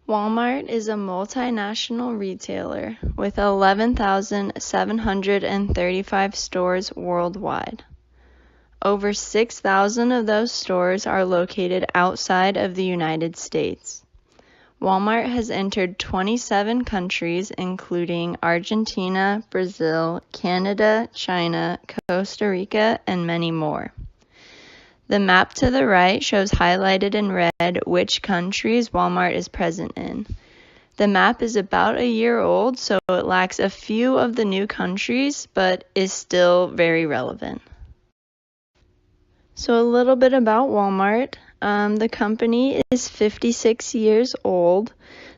Walmart is a multinational retailer with 11,735 stores worldwide. Over 6,000 of those stores are located outside of the United States. Walmart has entered 27 countries, including Argentina, Brazil, Canada, China, Costa Rica, and many more. The map to the right shows highlighted in red which countries Walmart is present in. The map is about a year old, so it lacks a few of the new countries, but is still very relevant. So a little bit about Walmart. The company is 56 years old.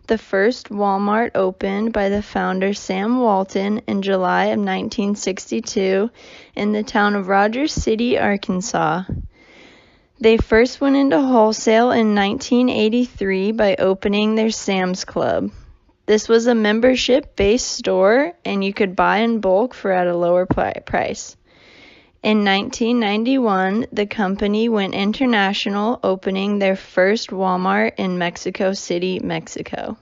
The first Walmart opened by the founder Sam Walton in July of 1962 in the town of Rogers City, Arkansas. They first went into wholesale in 1983 by opening their Sam's Club. This was a membership-based store, and you could buy in bulk for at a lower price. In 1991, the company went international, opening their first Walmart in Mexico City, Mexico.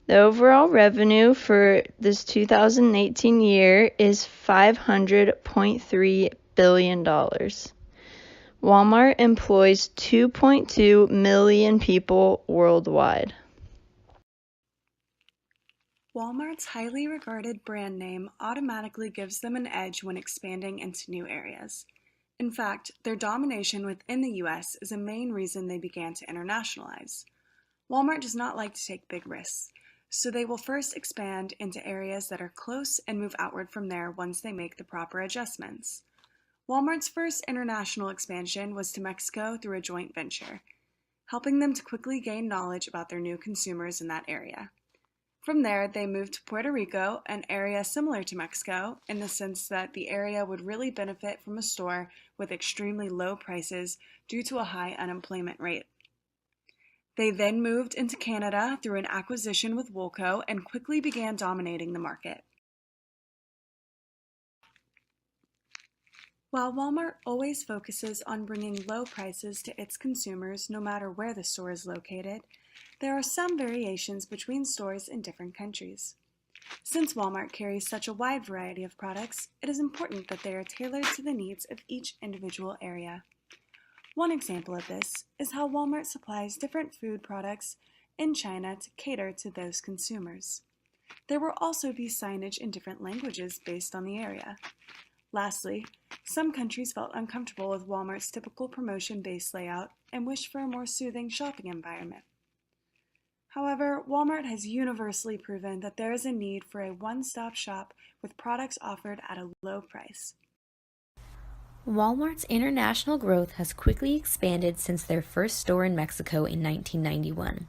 The overall revenue for this 2018 year is $500.3 billion. Walmart employs 2.2 million people worldwide. Walmart's highly regarded brand name automatically gives them an edge when expanding into new areas. In fact, their domination within the US is a main reason they began to internationalize. Walmart does not like to take big risks, so they will first expand into areas that are close and move outward from there once they make the proper adjustments. Walmart's first international expansion was to Mexico through a joint venture, helping them to quickly gain knowledge about their new consumers in that area. From there, they moved to Puerto Rico, an area similar to Mexico, in the sense that the area would really benefit from a store with extremely low prices due to a high unemployment rate. They then moved into Canada through an acquisition with Woolco and quickly began dominating the market. While Walmart always focuses on bringing low prices to its consumers no matter where the store is located, there are some variations between stores in different countries. Since Walmart carries such a wide variety of products, it is important that they are tailored to the needs of each individual area. One example of this is how Walmart supplies different food products in China to cater to those consumers. There will also be signage in different languages based on the area. Lastly, some countries felt uncomfortable with Walmart's typical promotion-based layout and wished for a more soothing shopping environment. However, Walmart has universally proven that there is a need for a one-stop shop with products offered at a low price. Walmart's international growth has quickly expanded since their first store in Mexico in 1991.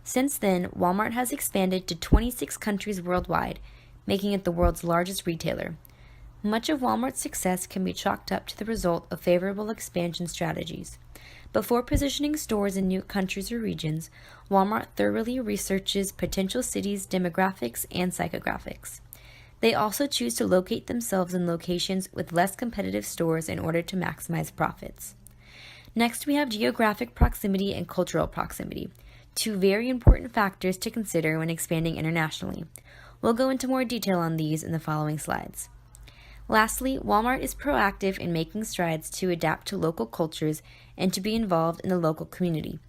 Since then, Walmart has expanded to 26 countries worldwide, making it the world's largest retailer. Much of Walmart's success can be chalked up to the result of favorable expansion strategies. Before positioning stores in new countries or regions, Walmart thoroughly researches potential cities' demographics and psychographics. They also choose to locate themselves in locations with less competitive stores in order to maximize profits. Next, we have geographic proximity and cultural proximity, two very important factors to consider when expanding internationally. We'll go into more detail on these in the following slides. Lastly, Walmart is proactive in making strides to adapt to local cultures and to be involved in the local community.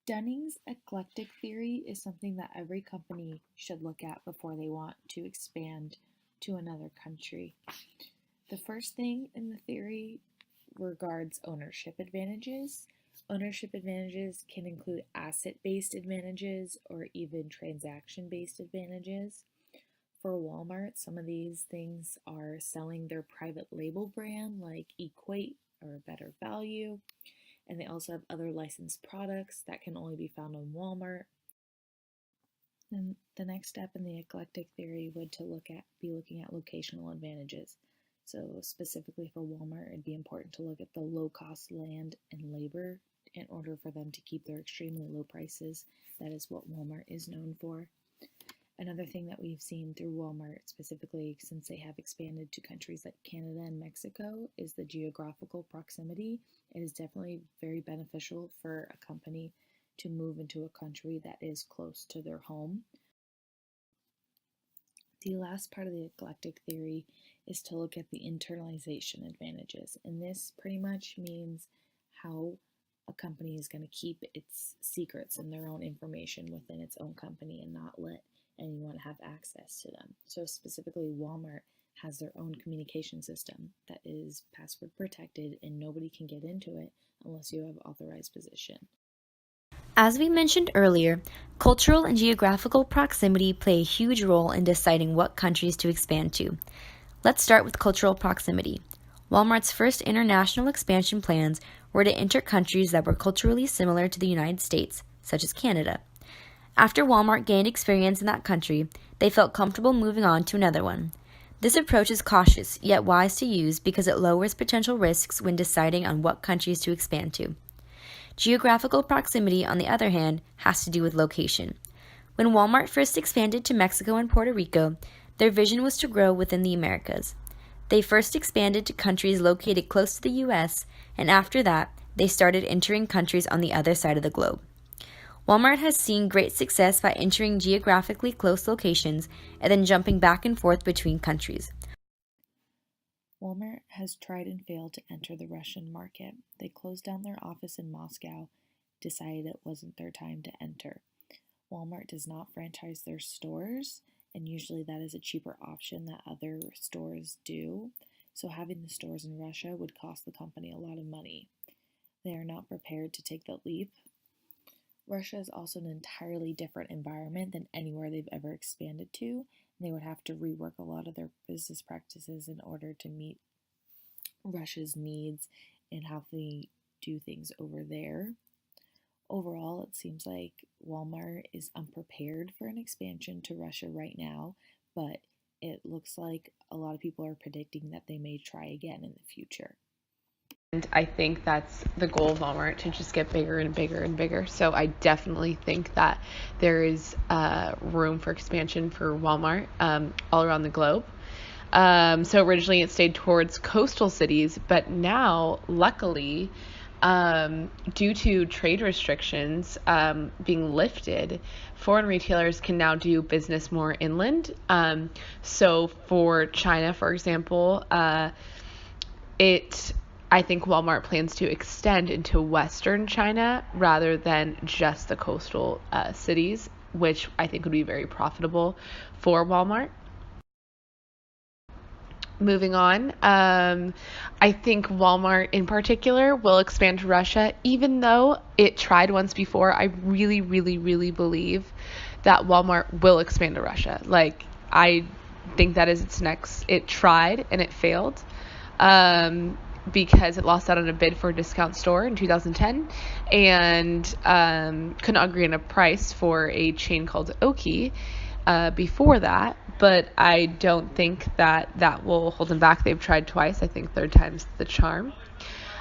Dunning's eclectic theory is something that every company should look at before they want to expand to another country. The first thing in the theory regards ownership advantages. Ownership advantages can include asset-based advantages or even transaction-based advantages. For Walmart, some of these things are selling their private label brand like Equate or Better Value, and they also have other licensed products that can only be found on Walmart. And the next step in the eclectic theory would be looking at locational advantages. So specifically for Walmart, it'd be important to look at the low-cost land and labor in order for them to keep their extremely low prices. That is what Walmart is known for. Another thing that we've seen through Walmart, specifically since they have expanded to countries like Canada and Mexico, is the geographical proximity. It is definitely very beneficial for a company to move into a country that is close to their home. The last part of the eclectic theory is to look at the internalization advantages, and this pretty much means how a company is going to keep its secrets and their own information within its own company and not let anyone have access to them. So specifically, Walmart has their own communication system that is password protected and nobody can get into it unless you have authorized position. As we mentioned earlier, cultural and geographical proximity play a huge role in deciding what countries to expand to. Let's start with cultural proximity. Walmart's first international expansion plans were to enter countries that were culturally similar to the United States, such as Canada. After Walmart gained experience in that country, they felt comfortable moving on to another one. This approach is cautious, yet wise to use because it lowers potential risks when deciding on what countries to expand to. Geographical proximity, on the other hand, has to do with location. When Walmart first expanded to Mexico and Puerto Rico, their vision was to grow within the Americas. They first expanded to countries located close to the U.S., and after that, they started entering countries on the other side of the globe. Walmart has seen great success by entering geographically close locations and then jumping back and forth between countries. Walmart has tried and failed to enter the Russian market. They closed down their office in Moscow, decided it wasn't their time to enter. Walmart does not franchise their stores, and usually that is a cheaper option that other stores do. So having the stores in Russia would cost the company a lot of money. They are not prepared to take the leap. Russia is also an entirely different environment than anywhere they've ever expanded to. They would have to rework a lot of their business practices in order to meet Russia's needs and how they do things over there. Overall, it seems like Walmart is unprepared for an expansion to Russia right now, but it looks like a lot of people are predicting that they may try again in the future. And I think that's the goal of Walmart, to just get bigger and bigger and bigger. So I definitely think that there is room for expansion for Walmart all around the globe. So originally it stayed towards coastal cities, but now, luckily, due to trade restrictions being lifted, foreign retailers can now do business more inland. So for China, for example, I think Walmart plans to extend into Western China rather than just the coastal cities, which I think would be very profitable for Walmart. Moving on, I think Walmart in particular will expand to Russia, even though it tried once before. I really, really, really believe that Walmart will expand to Russia. Like, I think that is its next. It tried and it failed. Because it lost out on a bid for a discount store in 2010 and couldn't agree on a price for a chain called Oki before that. But I don't think that will hold them back. They've tried twice. I think third time's the charm.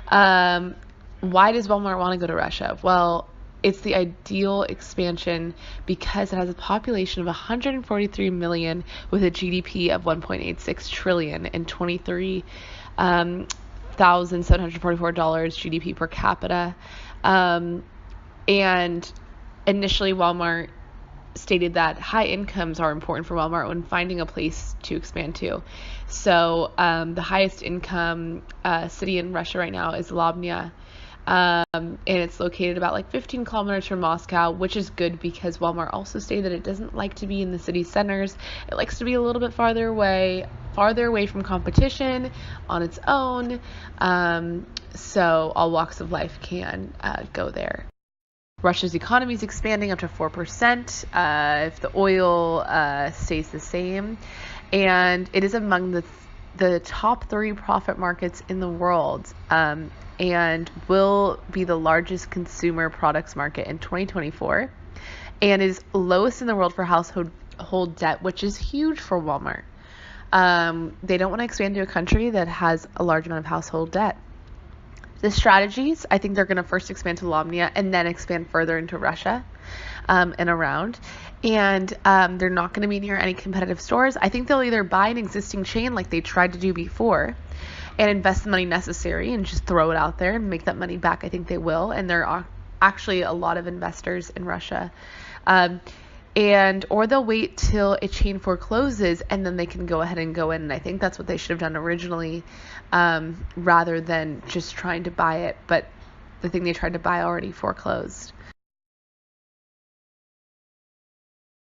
Why does Walmart want to go to Russia? Well, it's the ideal expansion because it has a population of 143 million with a GDP of 1.86 trillion and $23,744 GDP per capita. And initially Walmart stated that high incomes are important for Walmart when finding a place to expand to. So the highest income city in Russia right now is Lobnya. And it's located about like 15 kilometers from Moscow, which is good because Walmart also stated that it doesn't like to be in the city centers. It likes to be a little bit farther away from competition on its own. So all walks of life can go there. Russia's economy is expanding up to 4% if the oil stays the same. And it is among the top 3 profit markets in the world. And will be the largest consumer products market in 2024, and is lowest in the world for household debt, which is huge for Walmart. They don't want to expand to a country that has a large amount of household debt. The strategies, I think they're going to first expand to Lobnya and then expand further into Russia and around. And they're not going to be near any competitive stores. I think they'll either buy an existing chain like they tried to do before and invest the money necessary and just throw it out there and make that money back. I think they will. And I actually a lot of investors in Russia. Or they'll wait till a chain forecloses and then they can go ahead and go in. And I think that's what they should have done originally, rather than just trying to buy it. But the thing they tried to buy already foreclosed.